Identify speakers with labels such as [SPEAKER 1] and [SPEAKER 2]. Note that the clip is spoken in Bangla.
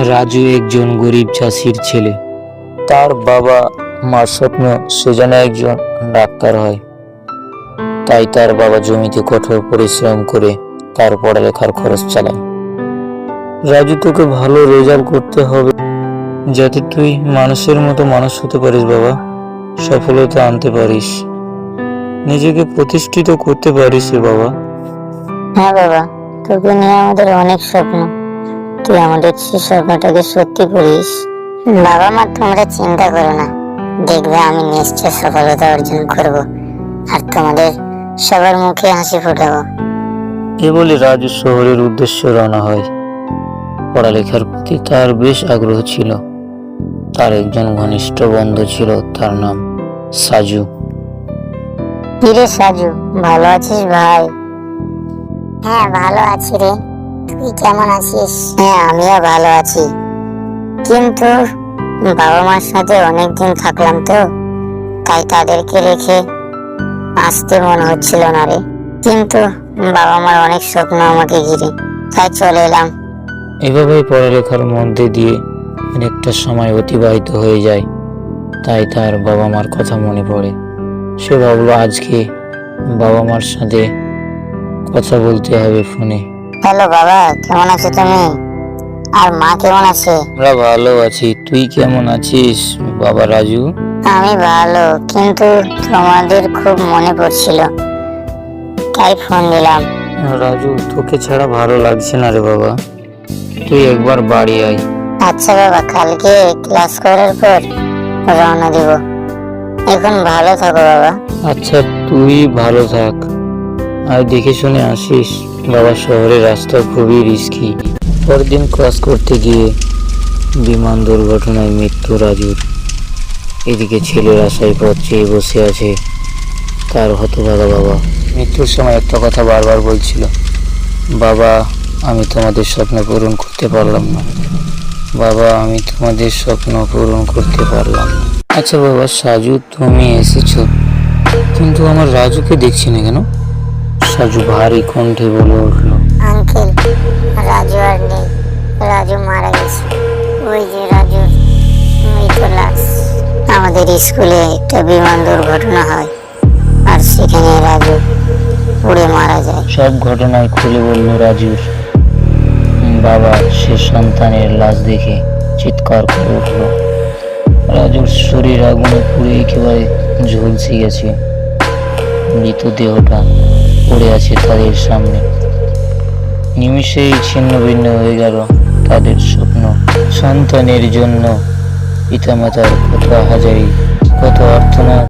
[SPEAKER 1] রাজু একজন গরিব চাষির ছেলে। তার বাবা মার স্বপ্ন সে যেন একজন ডাক্তার হয়। তাই তার বাবা জমিতে কঠোর পরিশ্রম করে তার পড়ালেখার খরচ চালায়। রাজু, তোকে ভালো রেজাল্ট করতে হবে যাতে তুই মানুষের মতো মানুষ হতে পারিস বাবা, সফলতা আনতে পারিস, নিজেকে প্রতিষ্ঠিত করতে পারিস রে বাবা।
[SPEAKER 2] হ্যাঁ বাবা, তোকে নিয়ে আমাদের অনেক স্বপ্ন, তুই আমাদের সেই স্বপ্নটাকে সত্যি করিস। বাবা মা, তোমরা চিন্তা করো না, দেখবে আমি নিশ্চয় সফলতা অর্জন করব আর তোমাদের সবার মুখে হাসি ফোটাবো।
[SPEAKER 1] এ বলে রাজু শহরের উদ্দেশ্যে রওনা হয়। পড়ালেখার প্রতি তার বেশ আগ্রহ ছিল। তার একজন ঘনিষ্ঠ বন্ধু ছিল, তার নাম সাজু।
[SPEAKER 2] কিরে সাজু, ভালো আছিস ভাই? হ্যাঁ ভালো আছি রে, তুই কেমন আছিস? হ্যাঁ আমিও ভালো আছি, কিন্তু বাবা মার সাথে অনেকদিন থাকলাম তো, তাই তাদেরকে রেখে আসতে মনে হচ্ছিল না রে। কিন্তু বাবা মার অনেক স্বপ্ন আমাকে ঘিরে, তাই চলে এলাম।
[SPEAKER 1] এভাবেই পড়ালেখার মধ্যে দিয়ে অনেকটা সময় অতিবাহিত হয়ে যায়। তাই তার বাবা মার কথা মনে পড়ে। সে ভাবলো আজকে বাবা মার সাথে কথা বলতে হবে ফোনে।
[SPEAKER 2] হ্যালো বাবা, কেমন আছো তুমি? আর মা কেমন আছে?
[SPEAKER 1] আমরা ভালো আছি, তুই কেমন আছিস বাবা রাজু?
[SPEAKER 2] আমি ভালো, কিন্তু তোমাদের খুব মনে পড়ছিল, তাই ফোন দিলাম।
[SPEAKER 1] রাজু, তোকে ছাড়া ভালো লাগছে না রে বাবা, তুই একবার বাড়ি আয়।
[SPEAKER 2] আচ্ছা বাবা, কালকে ক্লাস করার পর রওনা দিব। এখন ভালো থাকো বাবা।
[SPEAKER 1] আচ্ছা, তুই ভালো থাক, আর দেখে শুনে আসিস বাবা। শহরের রাস্তা খুবই রিস্কি। পরদিন ক্লাস করতে গিয়ে বিমান দুর্ঘটনায় মৃত্যু রাজুর। এদিকে ছেলের আশায় পথ চেয়ে বসে আছে তার হতভাগা বাবা। মৃত্যুর সময় একটা কথা বারবার বলছিল, বাবা আমি তোমাদের স্বপ্ন পূরণ করতে পারলাম না, বাবা আমি তোমাদের স্বপ্ন পূরণ করতে পারলাম না। আচ্ছা বাবা সাজু, তুমি এসেছো, কিন্তু আমার রাজুকে দেখছি না কেন? সাজু ভারী কণ্ঠে বলে উঠল,
[SPEAKER 2] আঙ্কেল, রাজু আর নেই, রাজু মারা গেছে। ওই যে রাজুর মৃত লাশ। আমাদের স্কুলে একটা বিমান দুর্ঘটনা হয়, আর সেখানে রাজু উড়ে মারা যায়।
[SPEAKER 1] সব ঘটনায় খুলে বলল রাজুর বাবা। সে সন্তানের লাশ দেখে চিৎকার করে উঠল। রাজুর শরীর আগুনে পুড়ে একেবারে ঝলসে গেছে। মৃতদেহটা পড়ে আছে তাদের সামনে। নিমিষেই ছিন্ন ভিন্ন হয়ে গেল তাদের স্বপ্ন। সন্তানের জন্য পিতামাতার কত হাজারি, কত অর্থনা